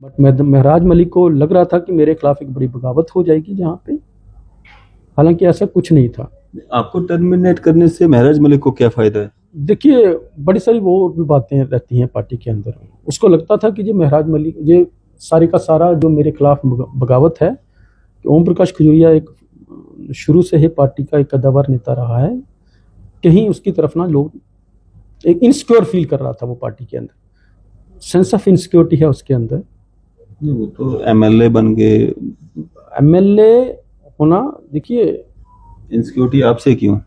But महराज मलिक को लग रहा था कि मेरे खिलाफ एक बड़ी बगावत हो जाएगी जहाँ पे, हालांकि ऐसा कुछ नहीं था। आपको टर्मिनेट करने से महराज मलिक को क्या फायदा है? देखिए, बड़ी सारी वो भी बातें रहती हैं पार्टी के अंदर। उसको लगता था कि ये महराज मलिक, ये सारे का सारा जो मेरे खिलाफ बगावत है, कि ओम प्रकाश खजूरिया एक शुरू से ही पार्टी का एक कद्दावर नेता रहा है, कहीं उसकी तरफ ना लोग एक इनसिक्योर फील कर रहा था। वो पार्टी के अंदर सेंस ऑफ इनसिक्योरिटी है उसके अंदर। वो तो एमएलए बन गए। एमएलए होना, देखिए, इनसिक्योरिटी आपसे क्यों?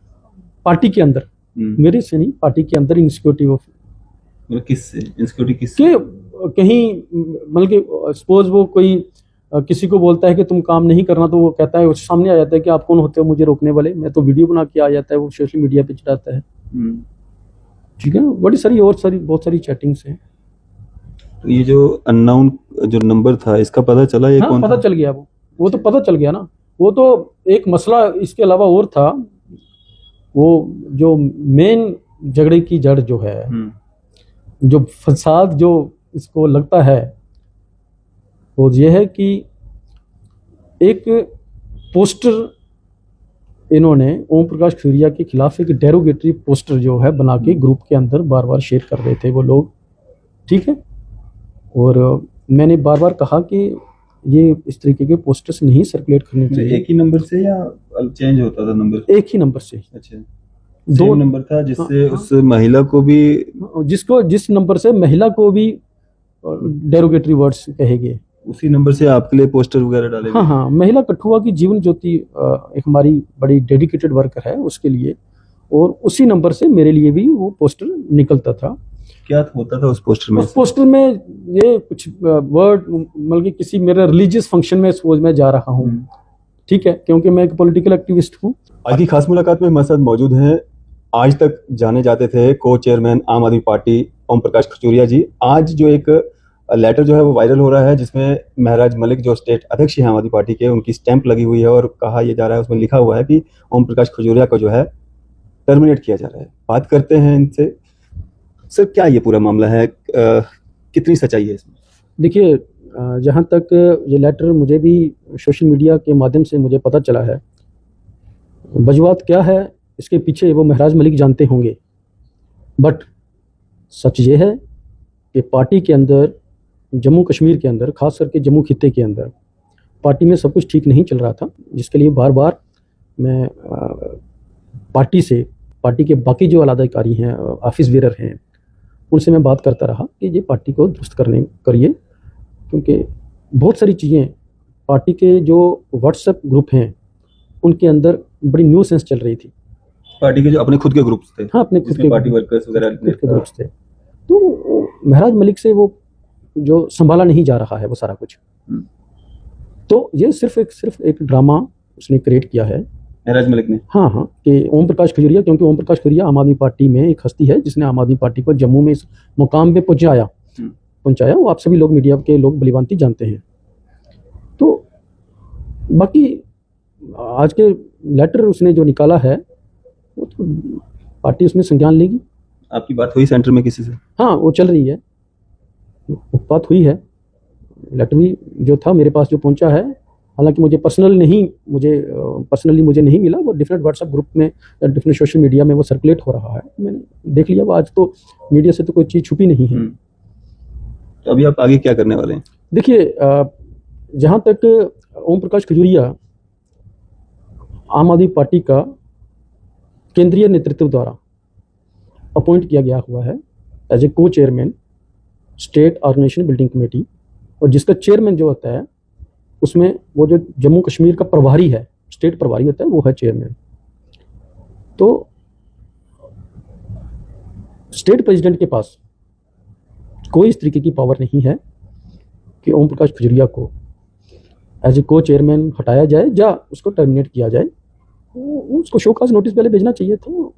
पार्टी के अंदर, मेरे से नहीं, पार्टी के अंदर इनसिक्योरिटी। वो किससे इनसिक्योरिटी? किससे? कहीं मतलब कि सपोज वो कोई किसी को बोलता है कि तुम काम नहीं करना, तो वो कहता है, उसके सामने आ जाता है कि आप कौन होते हो मुझे रोकने वाले, मैं तो वीडियो बना के आ जाता है, वो सोशल मीडिया पे चढ़ाता है। ठीक है, बड़ी सारी और बहुत सारी चैटिंग्स हैं। तो ये जो अननोन जो नंबर था, इसका पता चला ये कौन पता था? चल गया। वो तो पता चल गया ना। वो तो एक मसला इसके अलावा और था। वो जो मेन झगड़े की जड़ जो है, जो फसाद जो इसको लगता है, वो ये है कि एक पोस्टर इन्होंने ओम प्रकाश खजूरिया के खिलाफ एक डेरोगेटरी पोस्टर जो है बना के ग्रुप के अंदर बार बार शेयर कर रहे थे वो लोग। ठीक है, और मैंने बार बार कहा कि ये इस तरीके के पोस्टर्स नहीं सर्कुलेट करने चाहिए। एक ही नंबर से या चेंज होता था नंबर? एक ही नंबर से। अच्छा, दो नंबर था जिससे उस महिला को भी, जिस नंबर से महिला को भी डेरोगेटरी वर्ड्स कहे गए, उसी नंबर से आपके लिए पोस्टर वगैरह डाले गए। हाँ, महिला कठुआ की जीवन ज्योति एक हमारी बड़ी डेडिकेटेड वर्कर है उसके लिए, और उसी नंबर से मेरे लिए भी वो पोस्टर निकलता था। क्या होता था उस पोस्टर में? उस पोस्टर में ये कुछ वर्ड, मतलब कि किसी मेरे रिलीजियस फंक्शन में सपोज मैं जा रहा हूँ, ठीक है, क्योंकि मैं एक पॉलिटिकल एक्टिविस्ट हूँ। आज की खास मुलाकात में हमारे साथ मौजूद हैं आज तक जाने जाते थे को चेयरमैन आम आदमी पार्टी ओम प्रकाश खजूरिया जी। आज जो एक लेटर जो है वो वायरल हो रहा है, जिसमें महराज मलिक जो स्टेट अध्यक्ष हैं आम आदमी पार्टी के, उनकी स्टैंप लगी हुई है और कहा यह जा रहा है, उसमें लिखा हुआ है कि ओम प्रकाश खजूरिया को जो है टर्मिनेट किया जा रहा है। बात करते हैं इनसे। सर, क्या ये पूरा मामला है, कितनी सच्चाई है इसमें? देखिए, जहाँ तक ये लेटर मुझे भी सोशल मीडिया के माध्यम से मुझे पता चला है, वजूहात क्या है इसके पीछे वो महराज मलिक जानते होंगे, बट सच ये है कि पार्टी के अंदर, जम्मू कश्मीर के अंदर, खास करके जम्मू खित्ते के अंदर पार्टी में सब कुछ ठीक नहीं चल रहा था, जिसके लिए बार बार मैं पार्टी के बाकी जो आलाधिकारी हैं, ऑफिस बेरर हैं, उनसे मैं बात करता रहा कि ये पार्टी को दुरुस्त करिए, क्योंकि बहुत सारी चीज़ें पार्टी के जो व्हाट्सएप ग्रुप हैं उनके अंदर बड़ी न्यू सेंस चल रही थी। पार्टी के जो अपने खुद के ग्रुप्स थे? हाँ, अपने खुद के पार्टी वर्कर्स वगैरह के ग्रुप्स थे। तो महराज मलिक से वो जो संभाला नहीं जा रहा है वो सारा कुछ, तो ये सिर्फ एक ड्रामा उसने क्रिएट किया है महराज मलिक ने। हाँ, कि ओम प्रकाश खजूरिया, क्योंकि ओम प्रकाश खजूरिया आम आदमी पार्टी में एक हस्ती है जिसने आम आदमी पार्टी को जम्मू में इस मुकाम पे पहुंचाया, वो आप सभी लोग, मीडिया के लोग भलीभांति जानते हैं। तो बाकी आज के लेटर उसने जो निकाला है वो तो पार्टी उसमें संज्ञान लेगी। आपकी बात हुई सेंटर में किसी से? हाँ, वो चल रही है, बात हुई है। लेटर भी जो था मेरे पास जो पहुंचा है, हालांकि मुझे पर्सनली मुझे नहीं मिला, वो डिफरेंट व्हाट्सएप ग्रुप में, डिफरेंट सोशल मीडिया में वो सर्कुलेट हो रहा है, मैंने देख लिया। आज तो मीडिया से तो कोई चीज़ छुपी नहीं है। तो अभी आप आगे क्या करने वाले हैं? देखिए, जहाँ तक ओम प्रकाश खजूरिया आम आदमी पार्टी का केंद्रीय नेतृत्व द्वारा अपॉइंट किया गया हुआ है एज ए को chairman state organisation building committee, और जिसका चेयरमैन जो होता है उसमें वो जो जम्मू कश्मीर का प्रभारी है, स्टेट प्रभारी होता है, वो है चेयरमैन। तो स्टेट प्रेसिडेंट के पास कोई इस तरीके की पावर नहीं है कि ओम प्रकाश खजूरिया को एज ए को चेयरमैन हटाया जाए या उसको टर्मिनेट किया जाए। उसको शोकाज नोटिस पहले भेजना चाहिए था।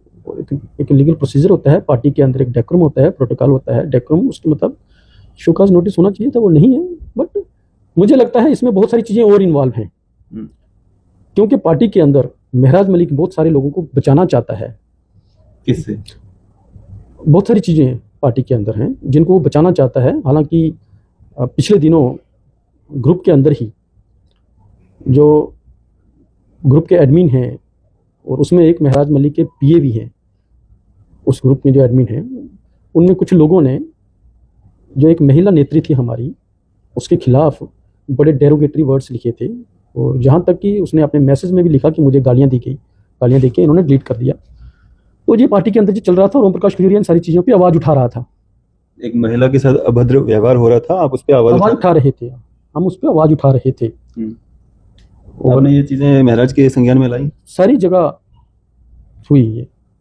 एक लीगल प्रोसीजर होता है, पार्टी के अंदर एक डेकोरम होता है, प्रोटोकॉल होता है, डेकोरम, उसके मतलब शोकाज नोटिस होना चाहिए था, वो नहीं है। बट मुझे लगता है इसमें बहुत सारी चीज़ें और इन्वॉल्व हैं, क्योंकि पार्टी के अंदर महराज मलिक बहुत सारे लोगों को बचाना चाहता है। किससे? बहुत सारी चीज़ें पार्टी के अंदर हैं जिनको वो बचाना चाहता है। हालांकि पिछले दिनों ग्रुप के अंदर ही जो ग्रुप के एडमिन हैं, और उसमें एक महराज मलिक के पीए भी हैं, उस ग्रुप में जो एडमिन हैं, उनमें कुछ लोगों ने, जो एक महिला नेत्री थी हमारी, उसके खिलाफ बड़े डेरोगेटरी वर्ड्स लिखे थे, और जहाँ तक कि उसने अपने मैसेज में भी लिखा कि मुझे गालियाँ दी गई, गालियाँ दे के इन्होंने डिलीट कर दिया। तो ये पार्टी के अंदर जो चल रहा था, ओम प्रकाश खजूरिया इन सारी चीज़ों पे आवाज़ उठा रहा था। एक महिला के साथ अभद्र व्यवहार हो रहा था, आप उस पर आवाज उठा रहे थे, हम उस पर आवाज़ उठा रहे थे। और आपने ये चीज़ें महराज के संज्ञान में लाई? सारी जगह हुई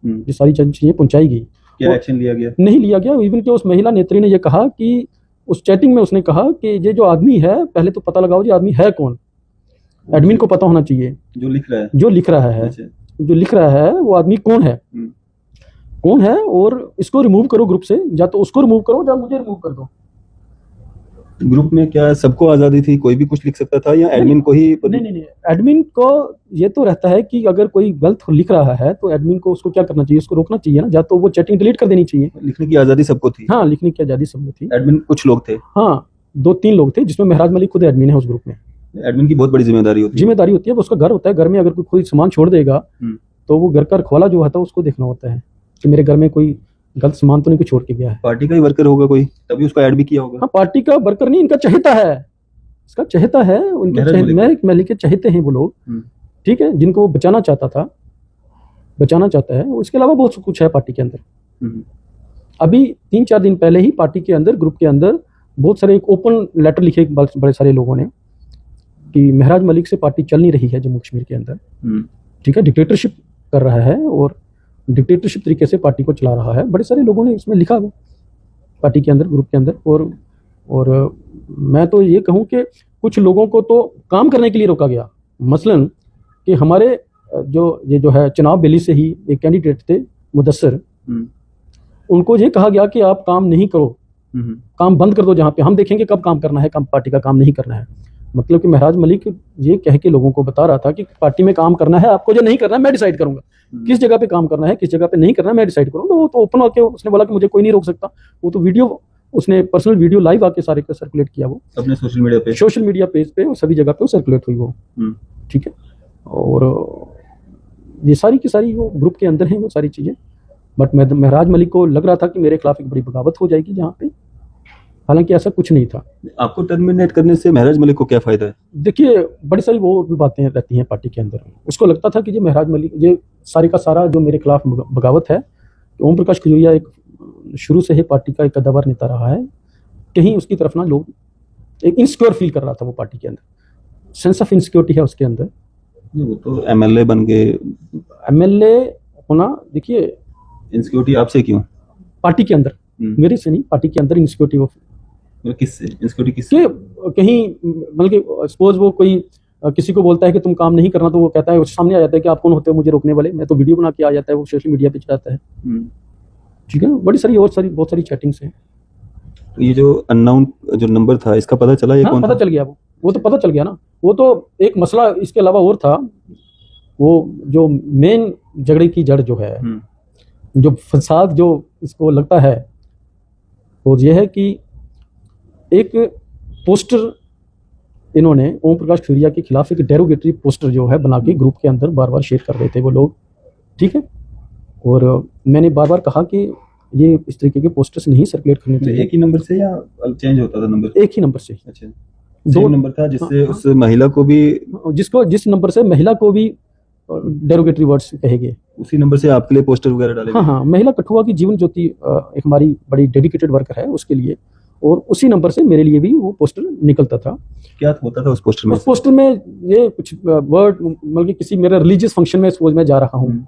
ये सारी चीज़ें पहुँचाई गई। क्या एक्शन लिया गया? नहीं लिया गया। इवन कि उस महिला नेत्री ने ये कहा कि उस चैटिंग में उसने कहा कि ये जो आदमी है, पहले तो पता लगाओ ये आदमी है कौन, एडमिन को पता होना चाहिए जो लिख रहा है, जो लिख रहा है वो आदमी कौन है, और इसको रिमूव करो ग्रुप से, या तो उसको रिमूव करो या मुझे रिमूव कर दो। ग्रुप में क्या सबको आज़ादी थी, कोई भी कुछ लिख सकता था, या एडमिन को ही? नहीं, एडमिन को ये तो रहता है कि अगर कोई गलत लिख रहा है तो एडमिन को उसको क्या करना चाहिए, उसको रोकना चाहिए ना, या तो वो चैटिंग डिलीट कर देनी चाहिए। लिखने की आज़ादी सबको थी? हाँ, लिखने की आज़ादी सबको थी। एडमिन कुछ लोग थे? हाँ, 2-3 लोग थे, जिसमें महराज मलिक खुद एडमिन है उस ग्रुप में। एडमिन की बहुत बड़ी जिम्मेदारी होती है। उसका घर होता है, घर में अगर कोई सामान छोड़ देगा तो वो घर का रखवाला जो होता है उसको देखना होता है कि मेरे घर में कोई गलत सामान तो नहीं कुछ छोड़ के गया है। पार्टी का ही वर्कर होगा कोई, तभी उसको ऐड भी किया होगा। हाँ, पार्टी का वर्कर नहीं, इनका चहेता है, इसका चहेता है, उनके मलिक के चहेते हैं वो लोग, ठीक है, जिनको वो बचाना चाहता है। उसके अलावा बहुत कुछ है पार्टी के अंदर। अभी 3-4 दिन पहले ही पार्टी के अंदर, ग्रुप के अंदर बहुत सारे एक ओपन लेटर लिखे बड़े सारे लोगों ने कि महराज मलिक से पार्टी चल नहीं रही है जम्मू कश्मीर के अंदर, ठीक है, डिक्टेटरशिप कर रहा है और डिक्टेटरशिप तरीके से पार्टी को चला रहा है। बड़े सारे लोगों ने इसमें लिखा हुआ पार्टी के अंदर, ग्रुप के अंदर। और मैं तो ये कहूँ कि कुछ लोगों को तो काम करने के लिए रोका गया। मसलन कि हमारे जो है चुनाव बेली से ही एक कैंडिडेट थे मुदस्सर, उनको ये कहा गया कि आप काम नहीं करो, काम बंद कर दो, जहाँ पे हम देखेंगे कब काम करना है, कब पार्टी का काम नहीं करना है। मतलब कि महराज मलिक ये कह के लोगों को बता रहा था कि पार्टी में काम करना है, आपको जो नहीं करना है मैं डिसाइड करूंगा, किस जगह पे काम करना है, किस जगह पे नहीं करना है मैं डिसाइड करूंगा। वो तो ओपन आके उसने बोला कि मुझे कोई नहीं रोक सकता। वो तो वीडियो उसने पर्सनल वीडियो लाइव आके सारे का सर्कुलेट किया, वो अपने सोशल मीडिया पेज पे और सभी जगह पे सर्कुलेट हुई वो, ठीक है। और ये सारी की सारी वो ग्रुप के अंदर है वो सारी चीज़ें। बट महराज मलिक को लग रहा था कि मेरे खिलाफ एक बड़ी बगावत हो जाएगी जहाँ पे, हालांकि ऐसा कुछ नहीं था। आपको टर्मिनेट करने से महराज मलिक को क्या फायदा है? देखिए, बड़ी सारी वो भी बातें रहती हैं पार्टी के अंदर। उसको लगता था कि ये महराज मलिक, ये सारे का सारा जो मेरे खिलाफ बगावत है, ओम प्रकाश खजूरिया एक शुरू से ही पार्टी का एक कद्दावर नेता रहा है, कहीं उसकी तरफ ना लोग एक इनसिक्योर फील कर रहा था। वो पार्टी के अंदर सेंस ऑफ इनसिक्योरिटी है उसके अंदर। वो तो एमएलए बन गए, एमएलए होना, देखिए इनसिक्योरिटी आपसे क्यों? पार्टी के अंदर, मेरे से नहीं, पार्टी के अंदर इनसिक्योरिटी किससे? इनसिक्योरिटी किससे? कहीं मतलब कि सपोज वो कोई किसी को बोलता है कि तुम काम नहीं करना, तो वो कहता है, सामने आ जाता है कि आप कौन होते हो मुझे रोकने वाले, मैं तो वीडियो बना के आ जाता है, वो सोशल मीडिया पे चलाता है, ठीक है। बड़ी सारी बहुत सारी चैटिंग्स हैं। तो ये जो अननोन जो नंबर था, इसका पता चला? ये कौन पता चल गया, वो तो पता चल गया ना। वो तो एक मसला इसके अलावा और था। वो जो मेन झगड़े की जड़ जो है, जो फसाद जो इसको लगता है, वो ये है कि एक पोस्टर इन्होंने ओम प्रकाश खजूरिया के खिलाफ एक डेरोगेटरी पोस्टर जो है बना के ग्रुप के अंदर बार बार शेयर कर रहे थे वो लोग, ठीक है। और मैंने बार बार कहा कि ये इस तरीके के पोस्टर्स नहीं सर्कुलेट करने चाहिए। एक ही नंबर से या चेंज होता था नंबर? एक ही नंबर से। अच्छा, दो नंबर था जिससे उस महिला को भी, जिस नंबर से महिला को भी डेरोगेटरी वर्ड्स कहेंगे, उसी नंबर से आपके लिए पोस्टर वगैरह डाले? हाँ, महिला कठुआ की जीवन ज्योति एक हमारी बड़ी डेडिकेटेड वर्कर है उसके लिए, और उसी नंबर से मेरे लिए भी वो पोस्टर निकलता था। क्या होता था उस पोस्टर में? उस पोस्टर में ये कुछ वर्ड, मतलब किसी मेरे रिलीजियस फंक्शन में सपोज मैं जा रहा हूँ,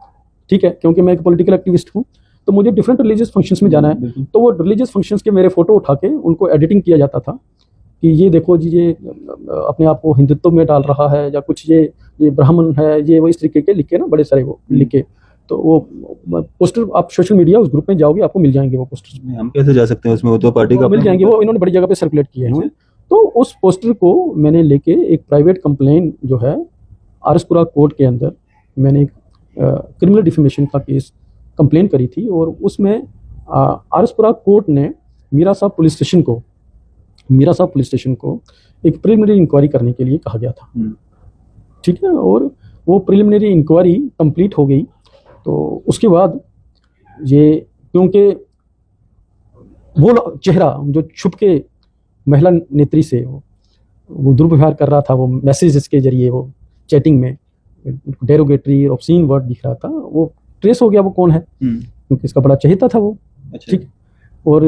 ठीक है, क्योंकि मैं एक पॉलिटिकल एक्टिविस्ट हूँ, तो मुझे डिफरेंट रिलीजियस फंक्शंस में जाना है, तो वो रिलीजियस फंक्शंस के मेरे फोटो उठा के उनको एडिटिंग किया जाता था कि ये देखो जी, ये अपने आप को हिंदुत्व में डाल रहा है, या कुछ ये ब्राह्मण है, ये वो इस तरीके के लिखे ना, बड़े सारे वो लिखे। तो वो पोस्टर आप सोशल मीडिया उस ग्रुप में जाओगे, आपको मिल जाएंगे वो पोस्टर। हम कैसे जा सकते हैं उसमें? वो तो पार्टी का मिल जाएंगे, वो इन्होंने बड़ी जगह पे सर्कुलेट किए हैं। तो उस पोस्टर को मैंने लेके एक प्राइवेट कंप्लेन जो है आरएसपुरा कोर्ट के अंदर, मैंने एक क्रिमिनल डिफेमेशन का केस कंप्लेन करी थी, और उसमें आरएसपुरा कोर्ट ने मीरा साहब पुलिस स्टेशन को मीरा साहब पुलिस स्टेशन को एक प्रिलिमिनरी इंक्वायरी करने के लिए कहा गया था। ठीक है, और वो प्रिलिमिनरी इंक्वायरी कंप्लीट हो गई। तो उसके बाद ये, क्योंकि वो चेहरा जो छुप के महिला नेत्री से वो दुर्व्यवहार कर रहा था, वो मैसेजेस के जरिए, वो चैटिंग में डेरोगेटरी ऑब्सीन वर्ड दिख रहा था, वो ट्रेस हो गया वो कौन है, क्योंकि इसका बड़ा चहेता था वो। ठीक, और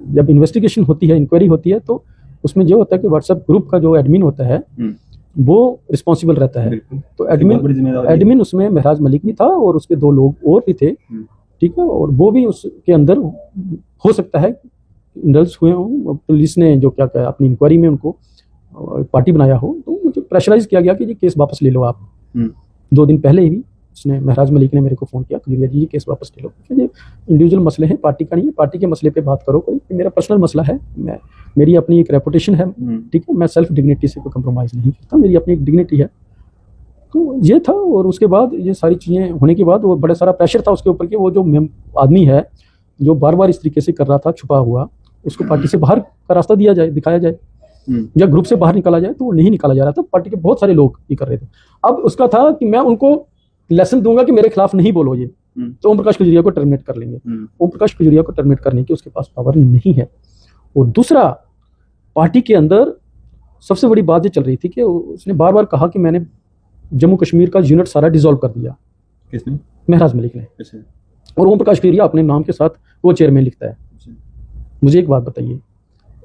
जब इन्वेस्टिगेशन होती है, इंक्वायरी होती है, तो उसमें जो होता है कि व्हाट्सएप ग्रुप का जो एडमिन होता है वो रिस्पॉन्सिबल रहता है। तो एडमिन उसमें महराज मलिक भी था और उसके 2 लोग और भी थे। ठीक है, और वो भी उसके अंदर हो सकता है इंडल्स हुए हों। पुलिस ने जो क्या कहा अपनी इंक्वायरी में उनको पार्टी बनाया हो, तो मुझे प्रेशराइज किया गया कि ये केस वापस ले लो आप। 2 दिन पहले ही उसने, महराज मलिक ने मेरे को फ़ोन किया, खजूरिया जी ये केस वापस ले लो, ये इंडिविजुअल मसले हैं, पार्टी का नहीं है, पार्टी के मसले पे बात करो, कोई मेरा पर्सनल मसला है, मेरी अपनी एक रेपुटेशन है। ठीक है, मैं सेल्फ डिग्निटी से कोई कंप्रोमाइज़ नहीं करता, मेरी अपनी एक डिग्निटी है। तो ये था, और उसके बाद ये सारी चीज़ें होने के बाद वो बड़ा सारा प्रेशर था उसके ऊपर कि वो जो आदमी है जो बार बार इस तरीके से कर रहा था छुपा हुआ, उसको पार्टी से बाहर का रास्ता दिया जाए, दिखाया जाए, या ग्रुप से बाहर निकाला जाए। तो वो नहीं निकाला जा रहा था, पार्टी के बहुत सारे लोग ये कर रहे थे। अब उसका था कि मैं उनको लेसन दूंगा कि मेरे खिलाफ नहीं बोलो ये, तो ओम प्रकाश खजूरिया को टर्मिनेट कर लेंगे। ओम प्रकाश खजूरिया को टर्मिनेट करने की उसके पास पावर नहीं है। और दूसरा, पार्टी के अंदर सबसे बड़ी बात ये चल रही थी कि उसने बार बार कहा कि मैंने जम्मू कश्मीर का यूनिट सारा डिसॉल्व कर दिया। किसने? महराज मलिक ने। और ओम प्रकाश खजूरिया अपने नाम के साथ वो चेयरमैन लिखता है। मुझे एक बात बताइए,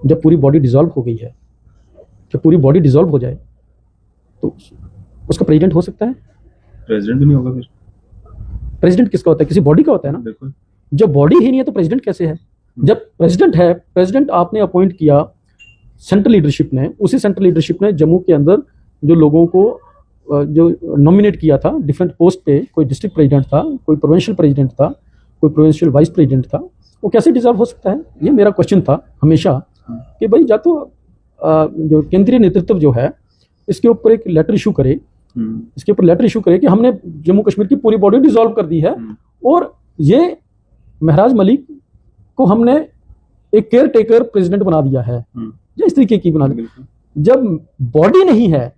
जब पूरी बॉडी डिसॉल्व हो गई है, जब पूरी बॉडी डिसॉल्व हो जाए तो उसका प्रेसिडेंट हो सकता है? प्रेसिडेंट भी नहीं होगा। फिर प्रेसिडेंट किसका होता है? किसी बॉडी का होता है ना। बिल्कुल। जब बॉडी ही नहीं है तो प्रेसिडेंट कैसे है? जब प्रेसिडेंट है, प्रेसिडेंट आपने अपॉइंट किया सेंट्रल लीडरशिप ने, उसी सेंट्रल लीडरशिप ने जम्मू के अंदर जो लोगों को जो नॉमिनेट किया था डिफरेंट पोस्ट पे, कोई डिस्ट्रिक्ट प्रेसिडेंट था, कोई प्रोविंशियल प्रेसिडेंट था, कोई प्रोविंशियल वाइस प्रेसिडेंट था, वो कैसे डिसॉल्व हो सकता है? ये मेरा क्वेश्चन था हमेशा कि भाई या तो जो केंद्रीय नेतृत्व जो है इसके ऊपर एक लेटर इशू करे, इसके ऊपर लेटर इशू करे कि हमने जम्मू कश्मीर की पूरी बॉडी डिसॉल्व कर दी है और ये महराज मलिक को हमने एक केयर टेकर प्रेसिडेंट बना दिया है, या इस तरीके की बना दी। जब बॉडी नहीं है,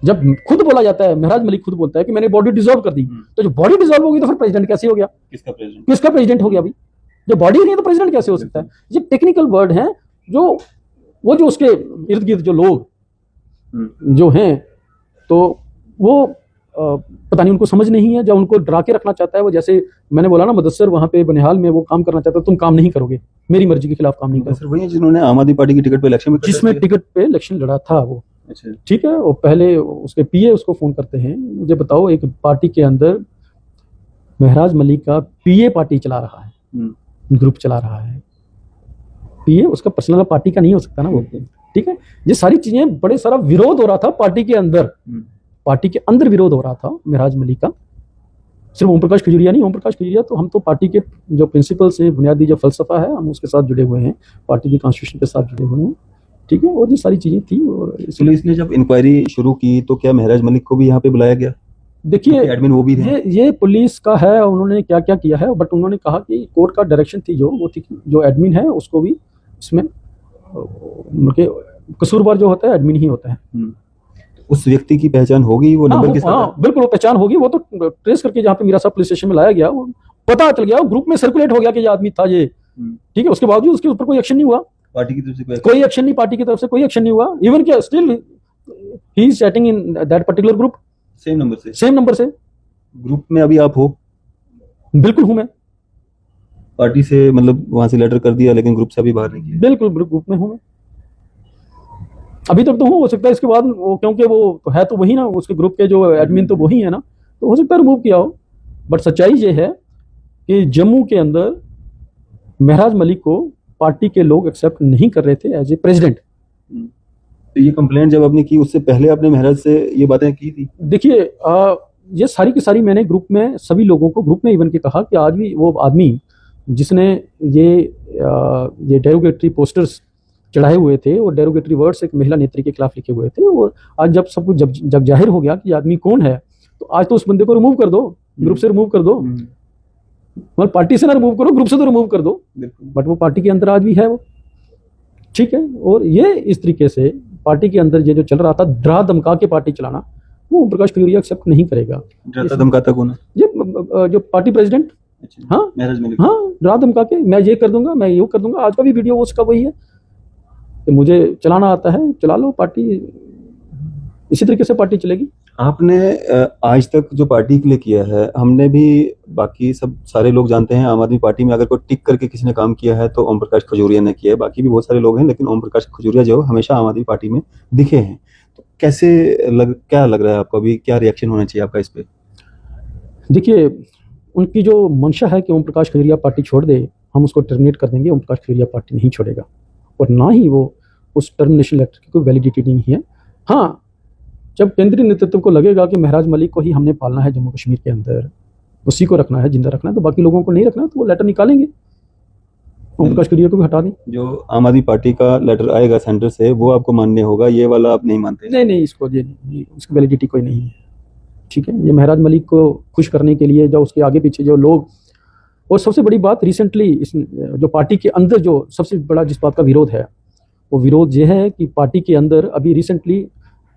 जब खुद बोला जाता है, महराज मलिक खुद बोलता है कि मैंने बॉडी डिसॉल्व कर दी, तो जब बॉडी डिसॉल्व होगी तो फिर प्रेसिडेंट कैसे हो गया? किसका प्रेसिडेंट हो गया? अभी जब बॉडी नहीं है तो प्रेसिडेंट कैसे हो सकता है? ये टेक्निकल वर्ड है जो उसके इर्द गिर्द जो लोग जो हैं, तो वो पता नहीं उनको समझ नहीं है, जब उनको डरा के रखना चाहता है। वो जैसे मैंने बोला ना, मुदस्सर वहां पे बनिहाल में वो काम करना चाहता है, तुम काम नहीं करोगे, मेरी मर्जी के खिलाफ काम नहीं करोगे। वही जिन्होंने आम आदमी पार्टी की टिकट पे इलेक्शन में, जिसमें टिकट पे इलेक्शन लड़ा था वो। अच्छा, ठीक है, और पहले उसके पीए उसको फोन करते हैं, मुझे बताओ एक पार्टी के अंदर महराज मलिक का पीए पार्टी चला रहा है, ग्रुप चला रहा है, पीए उसका पर्सनल पार्टी का नहीं हो सकता ना वो। ठीक है, ये सारी चीजें, बड़े सारा विरोध हो रहा था पार्टी के अंदर, पार्टी के अंदर विरोध हो रहा था महराज मलिक का। सिर्फ ओम प्रकाश खजूरिया नहीं, ओम प्रकाश खजूरिया तो हम तो पार्टी के जो प्रिंसिपल्स हैं, बुनियादी जो फलसफा है, हम उसके साथ जुड़े हुए हैं, पार्टी की कॉन्स्टिट्यूशन के साथ जुड़े हुए हैं। ठीक है, और ये सारी चीजें थी। और पुलिस ने जब इंक्वायरी शुरू की तो क्या महराज मलिक को भी यहाँ पे बुलाया गया? देखिए, एडमिन वो भी थे। ये पुलिस का है, उन्होंने क्या क्या किया है, बट उन्होंने कहा कि कोर्ट का डायरेक्शन थी वो थी जो एडमिन है उसको भी इसमें कसूरवार जो होता है एडमिन ही होता है। उस व्यक्ति की पहचान होगी, वो नंबर के साथ? हाँ, बिल्कुल वो पहचान होगी। वो तो ट्रेस करके जहाँ पे मीरा साहब पुलिस स्टेशन में लाया गया, वो पता चल गया, ग्रुप में सर्कुलेट हो गया कि ये आदमी था ये। ठीक है, उसके बावजूद उसके ऊपर कोई एक्शन नहीं हुआ, पार्टी की तरफ से कोई एक्शन नहीं, पार्टी की तरफ से कोई एक्शन नहीं हुआ। इवन क्या still he is chatting in that particular group, same number से। ग्रुप में अभी आप हो? बिल्कुल हूं मैं। पार्टी से मतलब वहां से लेटर कर दिया, लेकिन ग्रुप से अभी बाहर नहीं किया? बिल्कुल ग्रुप में हूं मैं, अभी तक तो हूँ। हो सकता है इसके बाद वो, क्योंकि वो है तो वही ना, उसके ग्रुप के जो एडमिन तो वही है ना, तो हो सकता है रिमूव किया हो। बट सच्चाई ये है कि जम्मू के अंदर महराज मलिक को पार्टी के लोग एक्सेप्ट नहीं कर रहे थे एज ए प्रेसिडेंट। तो ये कंप्लेंट जब आपने की, उससे पहले आपने महराज से ये बातें की थी? देखिए, ये सारी की सारी मैंने ग्रुप में सभी लोगों को, ग्रुप में इवन के कहा कि आज भी वो आदमी जिसने ये डेरोगेटरी पोस्टर्स चढ़ाए हुए थे और डेरोगेटरी वर्ड्स एक महिला नेत्री के खिलाफ लिखे हुए थे, और आज जब सब कुछ जब जाहिर हो गया कि आदमी कौन है, तो आज तो उस बंदे को रिमूव कर दो, ग्रुप से रिमूव कर दो। मतलब पार्टी से ना रिमूव करो, ग्रुप से तो रिमूव कर दो, बिल्कुल। बट वो पार्टी के अंदर आज भी है वो, ठीक है। और ये इस तरीके से पार्टी के अंदर ये जो चल रहा था डरा धमका के पार्टी चलाना, वो ओम प्रकाश खजूरिया एक्सेप्ट नहीं करेगा। डराता धमकाता कौन है? ये जो पार्टी प्रेसिडेंट, अच्छा, हाँ महराज मलिक। हाँ, डरा धमका के मैं ये कर दूंगा, मैं ये कर दूंगा। आज का भी वीडियो उसका वही है कि मुझे चलाना आता है, चला लो पार्टी, इसी तरीके से पार्टी चलेगी। आपने आज तक जो पार्टी के लिए किया है, हमने भी, बाकी सब सारे लोग जानते हैं, आम आदमी पार्टी में अगर कोई टिक करके किसी ने काम किया है तो ओम प्रकाश खजूरिया ने किया है। बाकी भी बहुत सारे लोग हैं, लेकिन ओम प्रकाश खजूरिया जो हमेशा आम आदमी पार्टी में दिखे हैं। तो क्या लग रहा है आपको, अभी क्या रिएक्शन होना चाहिए आपका इस पे? देखिए, उनकी जो मंशा है कि ओम प्रकाश खजूरिया पार्टी छोड़ दे, हम उसको टर्मिनेट कर देंगे। ओम प्रकाश खजूरिया पार्टी नहीं छोड़ेगा, और ना ही वो उस टर्मिनेशन लेटर की कोई वैलिडिटी नहीं है। हाँ, जब केंद्रीय नेतृत्व को लगेगा कि महराज मलिक को ही हमने पालना है जम्मू कश्मीर के अंदर, उसी को रखना है, जिंदा रखना है, तो बाकी लोगों को नहीं रखना है, तो वो लेटर निकालेंगे, ओम प्रकाश खजूरिया को भी हटा दें। जो आम आदमी पार्टी का लेटर आएगा सेंटर से, वो आपको मान्य होगा, ये वाला आप नहीं मानते? नहीं, इसको ये नहीं, इसकी वैलिडिटी कोई नहीं है, ठीक है। ये महराज मलिक को खुश करने के लिए जो उसके आगे पीछे जो लोग, और सबसे बड़ी बात रिसेंटली इस जो पार्टी के अंदर जो सबसे बड़ा जिस बात का विरोध है, वो विरोध ये है कि पार्टी के अंदर अभी रिसेंटली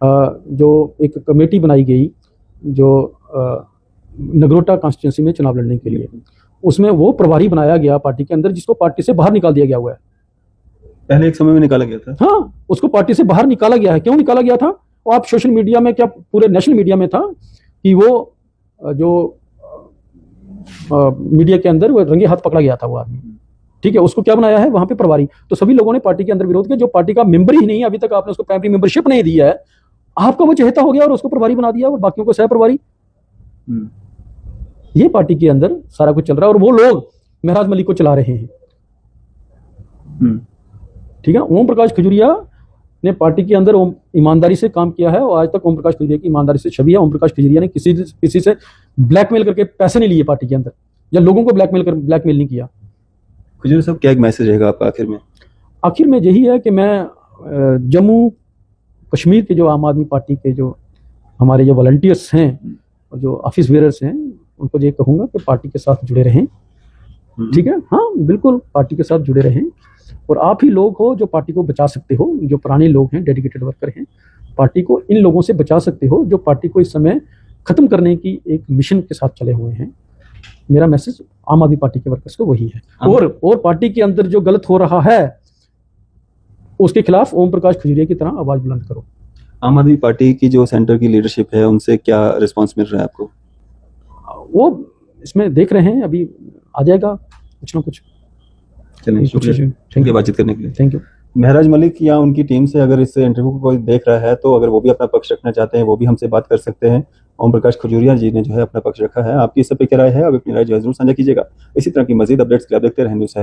जो एक कमेटी बनाई गई जो नगरोटा कॉन्स्टिट्यूंसी में चुनाव लड़ने के लिए, उसमें वो प्रभारी बनाया गया पार्टी के अंदर, जिसको पार्टी से बाहर निकाल दिया गया हुआ है। पहले एक समय में निकाला गया था। हाँ, उसको पार्टी से बाहर निकाला गया है। क्यों निकाला गया था? वो आप सोशल मीडिया में, क्या पूरे नेशनल मीडिया में था कि वो जो मीडिया के अंदर वो रंगे हाथ पकड़ा गया था वो आदमी, ठीक है। उसको क्या बनाया है वहां पे प्रभारी। तो सभी लोगों ने पार्टी के अंदर विरोध किया। जो पार्टी का मेंबर ही नहीं है अभी तक, आपने उसको प्राइमरी मेंबरशिप नहीं दिया है, आपका वो चहेता हो गया और उसको प्रभारी बना दिया और बाकियों को सह प्रभारी। ये पार्टी के अंदर सारा कुछ चल रहा है, और वो लोग महराज मलिक को चला रहे हैं, ठीक है। ओम प्रकाश खजूरिया ने पार्टी के अंदर ईमानदारी से काम किया है, और आज तक ओम प्रकाश खजूरिया की ईमानदारी से छवि है। ओम प्रकाश खजूरिया ने किसी से ब्लैकमेल करके पैसे नहीं लिए पार्टी के अंदर, या लोगों को ब्लैकमेल नहीं किया। खजूरिया साहब, क्या एक मैसेज रहेगा आपका आखिर में? आखिर में यही है कि मैं जम्मू कश्मीर के जो आम आदमी पार्टी के जो हमारे जो वॉलंटियर्स हैं और जो ऑफिस बेयरर्स हैं, उनको ये कहूँगा कि पार्टी के साथ जुड़े रहें, ठीक है। हाँ, बिल्कुल पार्टी के साथ जुड़े रहें, और आप ही लोग हो जो पार्टी को बचा सकते हो। जो पुराने लोग हैं, डेडिकेटेड वर्कर हैं, पार्टी को इन लोगों से बचा सकते हो जो पार्टी को इस समय खत्म करने की एक मिशन के साथ चले हुए हैं। मेरा मैसेज आम आदमी पार्टी के वर्कर्स को वही है। और पार्टी के अंदर जो गलत हो रहा है उसके खिलाफ ओम प्रकाश खजूरिया की तरह आवाज बुलंद करो। आम आदमी पार्टी की जो सेंटर की लीडरशिप है, उनसे क्या रिस्पांस मिल रहा है आपको? वो इसमें देख रहे हैं, अभी आ जाएगा कुछ ना कुछ। चलिए, शुक्रिया बातचीत करने के लिए। Thank you. महराज मलिक या उनकी टीम से अगर इस इंटरव्यू को कोई देख रहा है, तो अगर वो भी अपना पक्ष रखना चाहते हैं, वो भी हमसे बात कर सकते हैं। ओम प्रकाश खजूरिया जी ने जो है अपना पक्ष रखा है। आपकी इस पर क्या राय है? आप अपनी राय जो है जरूर साझा कीजिएगा। इसी तरह की मजीद अपडेट्स के लिए आप देखते रहें न्यूज़ शहर।